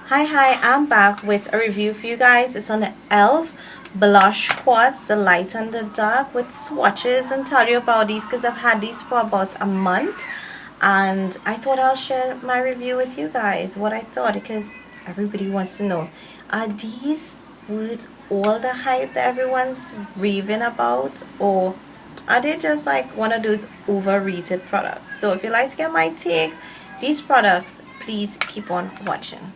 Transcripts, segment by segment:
Hi, I'm back with a review for you guys. It's on the e.l.f. Blush Quartz, the light and the dark, with swatches, and tell you about these because I've had these for about a month and I thought I'll share my review with you guys, what I thought, because everybody wants to know, are these worth all the hype that everyone's raving about, or are they just like one of those overrated products? So if you'd like to get my take, these products, please keep on watching.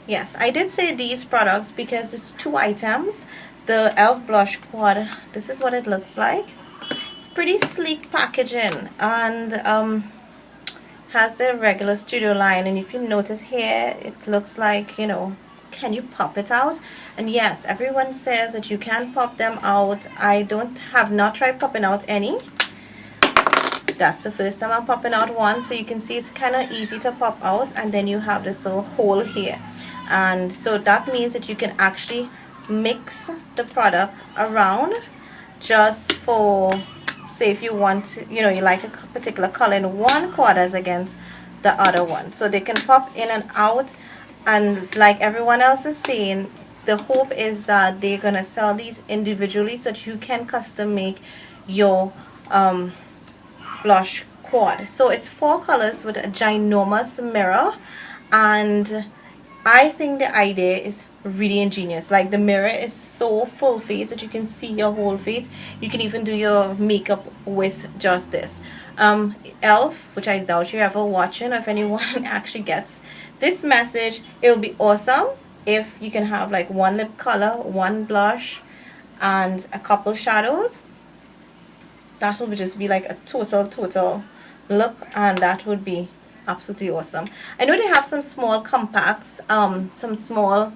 Yes, I did say these products because it's two items. The e.l.f. Blush Quad, this is what it looks like. It's pretty sleek packaging and has the regular studio line. And if you notice here, it looks like, you know, can you pop it out? And yes, everyone says that you can pop them out. I have not tried popping out any. That's the first time I'm popping out one, so you can see it's kind of easy to pop out, and then you have this little hole here, and so that means that you can actually mix the product around just for, say if you want, you know, you like a particular color in one quad as against the other one, so they can pop in and out. And like everyone else is saying, the hope is that they're gonna sell these individually so that you can custom make your blush quad. So it's 4 colors with a ginormous mirror, and I think the idea is really ingenious. Like, the mirror is so full face that you can see your whole face. You can even do your makeup with just this. e.l.f., which I doubt you're ever watching, or if anyone actually gets this message, it will be awesome if you can have like one lip color, one blush, and a couple shadows. That would just be like a total look, and that would be absolutely awesome. I know they have some small compacts, some small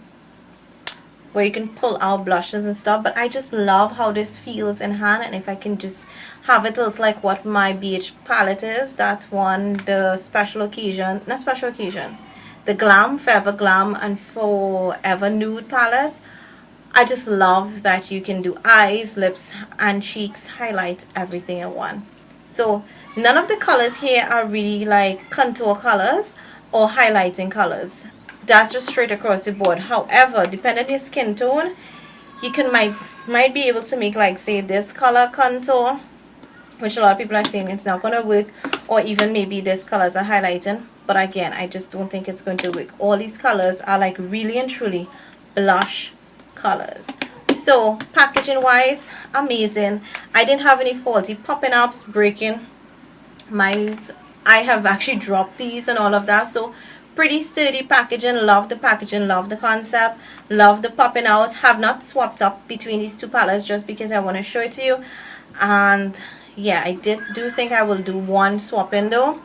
where you can pull out blushes and stuff, but I just love how this feels in hand. And if I can just have it look like what my BH palette is, that one, the special occasion, not special occasion, the Glam, Forever Glam and Forever Nude palette. I just love that you can do eyes, lips, and cheeks, highlight everything in one. So none of the colors here are really like contour colors or highlighting colors. That's just straight across the board. However, depending on your skin tone, you can might be able to make, like, say this color contour, which a lot of people are saying it's not going to work, or even maybe this color is a highlighting. But again, I just don't think it's going to work. All these colors are like really and truly blush colors. So packaging wise, amazing. I didn't have any faulty popping ups, breaking. I have actually dropped these and all of that. So pretty sturdy packaging. Love the packaging, love the concept, love the popping out. Have not swapped up between these two palettes just because I want to show it to you. And yeah, I do think I will do one swapping though.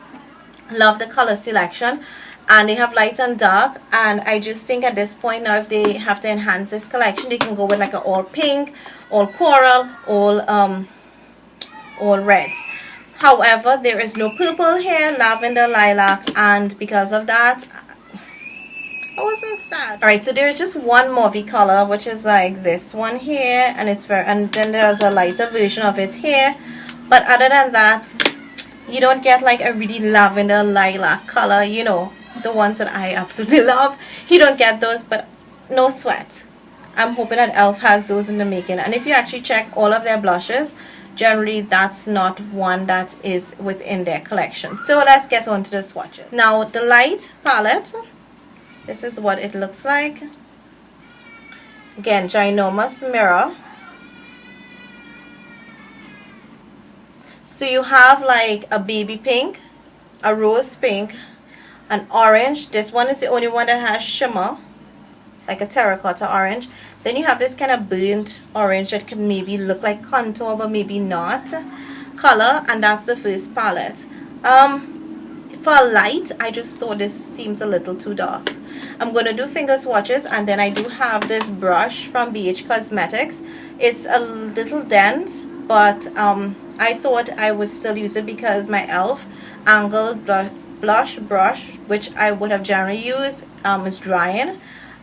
Love the color selection, and they have light and dark, and I just think at this point now, if they have to enhance this collection, they can go with like an all pink, all coral, all reds. However, there is no purple here, lavender, lilac, and because of that, I wasn't sad. Alright, so there's just one mauvey color, which is like this one here, and and then there's a lighter version of it here. But other than that, you don't get like a really lavender lilac color, you know, the ones that I absolutely love. You don't get those, but no sweat. I'm hoping that e.l.f. has those in the making. And if you actually check all of their blushes, generally that's not one that is within their collection. So let's get on to the swatches. Now, the light palette, this is what it looks like. Again, ginormous mirror. So you have like a baby pink, a rose pink, an orange. This one is the only one that has shimmer, like a terracotta orange. Then you have this kind of burnt orange that can maybe look like contour but maybe not color, and that's the first palette. For light, I just thought this seems a little too dark. I'm going to do finger swatches, and then I do have this brush from BH Cosmetics. It's a little dense, but I thought I would still use it because my e.l.f. angled blush brush, which I would have generally used, is drying,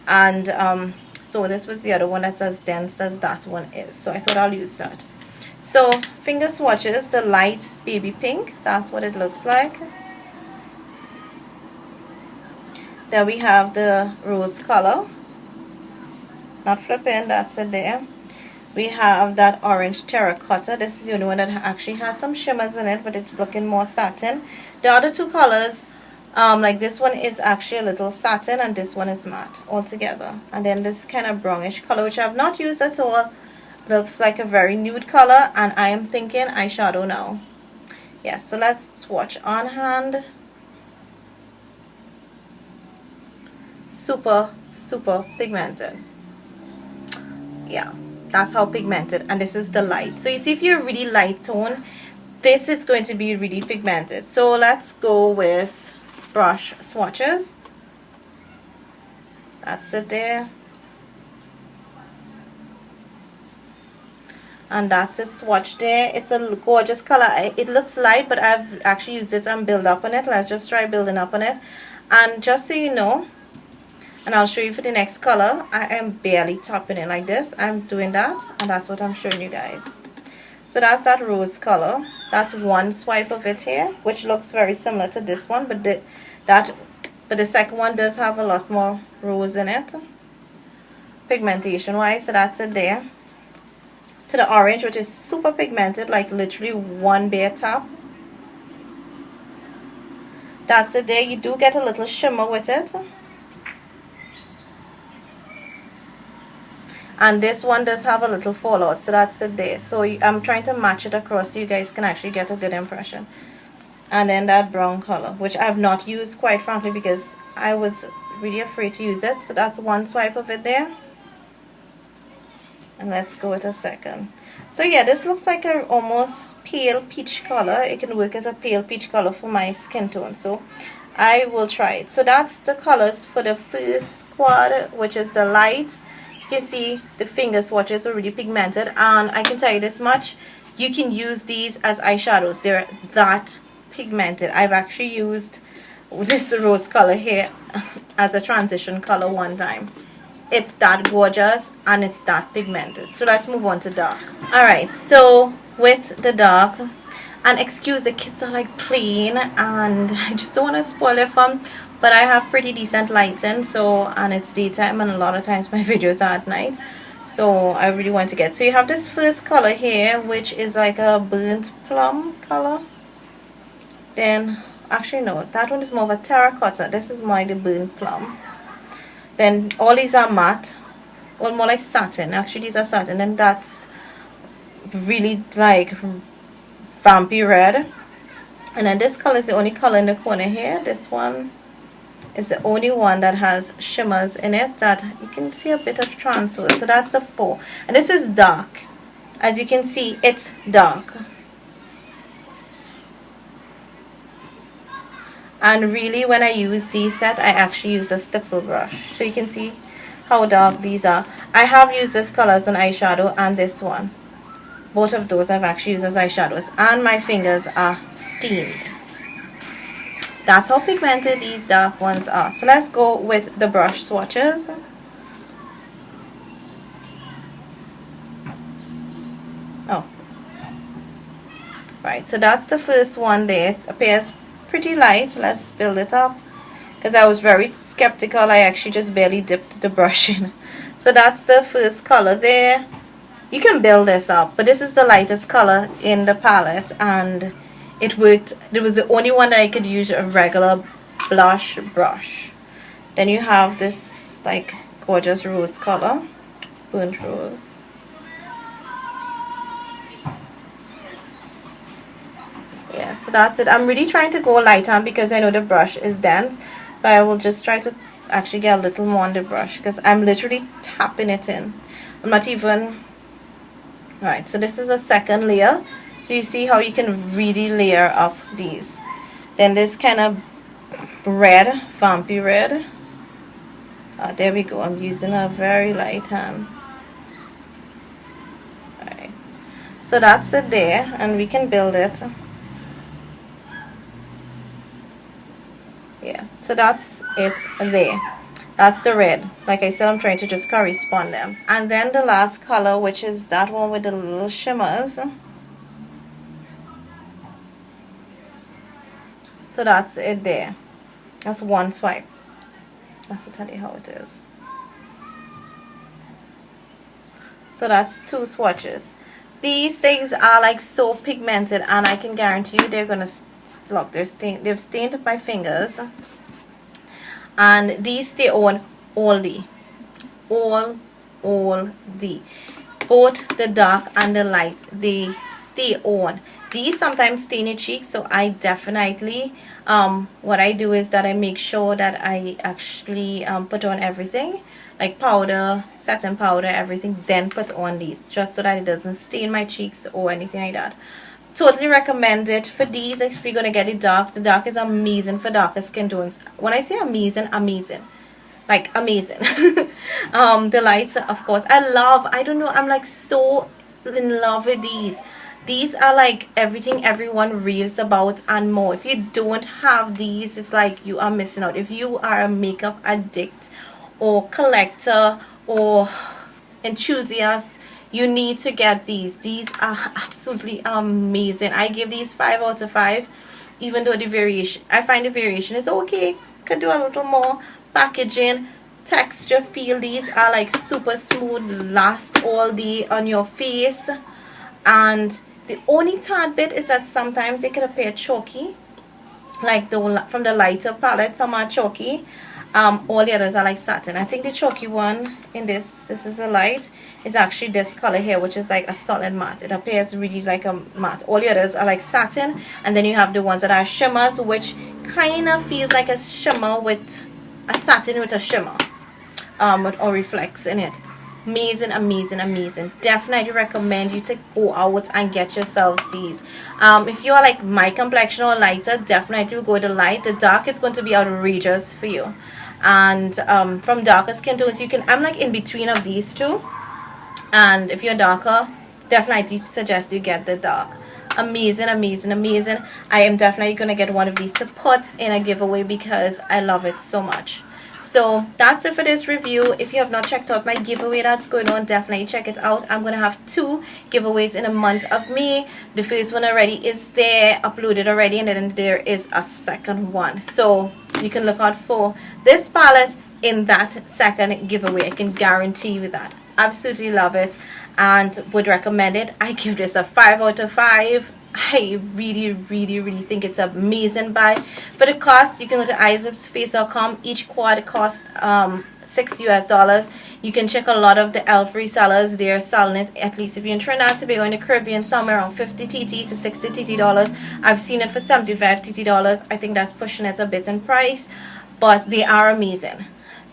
and so this was the other one that's as dense as that one is, so I thought I'll use that. So finger swatches, the light baby pink, that's what it looks like. Then we have the rose color, not flipping, that's it there. We have that orange terracotta. This is the only one that actually has some shimmers in it, but it's looking more satin. The other two colors, like this one is actually a little satin and this one is matte altogether. And then this kind of brownish color, which I have not used at all, looks like a very nude color, and I am thinking eyeshadow now. Yeah, so let's swatch on hand. Super pigmented. Yeah, that's how pigmented, and this is the light. So you see, if you're really light tone, this is going to be really pigmented. So let's go with brush swatches. That's it there. And that's it, swatch there. It's a gorgeous color. It looks light, but I've actually used it and build up on it. Let's just try building up on it. And just so you know, and I'll show you for the next color, I am barely tapping it like this. I'm doing that, and that's what I'm showing you guys. So that's that rose color. That's one swipe of it here, which looks very similar to this one, but the second one does have a lot more rose in it, pigmentation wise. So that's it there. To the orange, which is super pigmented, like literally one bare tap. That's it there. You do get a little shimmer with it. And this one does have a little fallout, so that's it there. So I'm trying to match it across so you guys can actually get a good impression. And then that brown color, which I've not used, quite frankly, because I was really afraid to use it. So that's one swipe of it there. And let's go with a second. So yeah, this looks like a almost pale peach color. It can work as a pale peach color for my skin tone, so I will try it. So that's the colors for the first squad, which is the light. You can see the finger swatches are really pigmented, and I can tell you this much, you can use these as eyeshadows. They're that pigmented. I've actually used this rose color here as a transition color one time. It's that gorgeous and it's that pigmented. So let's move on to dark. Alright, so with the dark, and excuse the kids are like playing and I just don't want to spoil their fun, but I have pretty decent lighting, so, and it's daytime, and a lot of times my videos are at night, so I really want to get. So you have this first color here, which is like a burnt plum color. Then actually no, that one is more of a terracotta. This is more the burnt plum. Then all these are matte, or more like satin. Actually these are satin, and that's really like vampy red. And then this color is the only color in the corner here. This one is the only one that has shimmers in it, that you can see a bit of transfer. So that's the 4, and this is dark. As you can see, it's dark. And really, when I use these set, I actually use a stipple brush, so you can see how dark these are. I have used this color as an eyeshadow, and this one, both of those I've actually used as eyeshadows, and my fingers are steamed. That's how pigmented these dark ones are. So let's go with the brush swatches. Oh, right, so that's the first one there. It appears pretty light. Let's build it up, because I was very skeptical. I actually just barely dipped the brush in. So that's the first color there. You can build this up, but this is the lightest color in the palette, and it worked. It was the only one that I could use a regular blush brush. Then you have this like gorgeous rose color, burnt rose. Yeah, so that's it. I'm really trying to go lighter because I know the brush is dense, so I will just try to actually get a little more on the brush, because I'm literally tapping it in. I'm not even. Right, so this is a second layer. So you see how you can really layer up these. Then this kind of red, vampy red. There we go. I'm using a very light hand. Alright, so that's it there, and we can build it. Yeah, so that's it there. That's the red. Like I said, I'm trying to just correspond them. And then the last color, which is that one with the little shimmers. So that's it there. That's one swipe. must tell you how it is. So that's 2 swatches. These things are like so pigmented, and I can guarantee you they're gonna look, they've stained my fingers, and these stay on all day, all day. Both the dark and the light, they stay on. These sometimes stain your cheeks, so I definitely what I do is that I make sure that I actually put on everything, like powder, setting powder, everything, then put on these, just so that it doesn't stain my cheeks or anything like that. Totally recommend it. For these, if you're gonna get it dark, the dark is amazing for darker skin tones. When I say amazing, amazing, like amazing. The lights, of course, I don't know, I'm like so in love with these. These are like everything everyone raves about and more. If you don't have these, it's like you are missing out. If you are a makeup addict or collector or enthusiast, you need to get these. These are absolutely amazing. I give these 5 out of 5, even though the variation, I find the variation is okay. Could do a little more. Packaging, texture, feel, these are like super smooth, last all day on your face. And the only tad bit is that sometimes they could appear chalky, like from the lighter palette, some are chalky. All the others are like satin. I think the chalky one in this is a light, is actually this color here, which is like a solid matte. It appears really like a matte. All the others are like satin, and then you have the ones that are shimmers, which kind of feels like a shimmer with a satin with a shimmer, or reflects in it. Amazing, amazing, amazing. Definitely recommend you to go out and get yourselves these. If you are like my complexion or lighter, definitely go with the light. The dark is going to be outrageous for you. And from darker skin tones, you can, I'm like in between of these two, and if you're darker, definitely suggest you get the dark. Amazing, amazing, amazing. I am definitely gonna get one of these to put in a giveaway because I love it so much. So that's it for this review. If you have not checked out my giveaway that's going on, definitely check it out. I'm going to have 2 giveaways in the month of May. The first one already is there, uploaded already, and then there is a second one. So you can look out for this palette in that second giveaway. I can guarantee you that. Absolutely love it and would recommend it. I give this a 5 out of 5. I really think it's an amazing buy. For the cost, you can go to izipsface.com. Each quad costs $6 US. You can check a lot of the elf resellers. They're selling it, at least if you're in Trinidad Tobago in the Caribbean, somewhere around 50 TT to 60 TT dollars. I've seen it for 75 TT dollars. I think that's pushing it a bit in price, but they are amazing.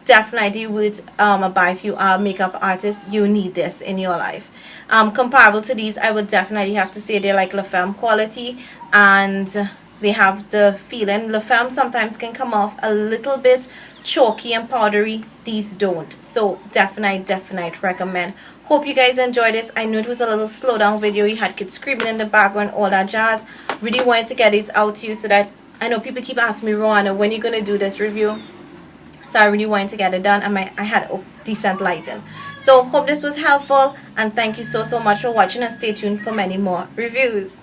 Definitely would buy. If you are a makeup artist, you need this in your life. Comparable to these, I would definitely have to say they're like La Femme quality, and they have the feeling. La Femme sometimes can come off a little bit chalky and powdery. These don't. So definitely recommend. Hope you guys enjoyed this. I know it was a little slow down video. You had kids screaming in the background, all that jazz. Really wanted to get it out to you so that I know people keep asking me, Roanna, when you're gonna do this review? So I really wanted to get it done, and I had decent lighting. So hope this was helpful, and thank you so much for watching, and stay tuned for many more reviews.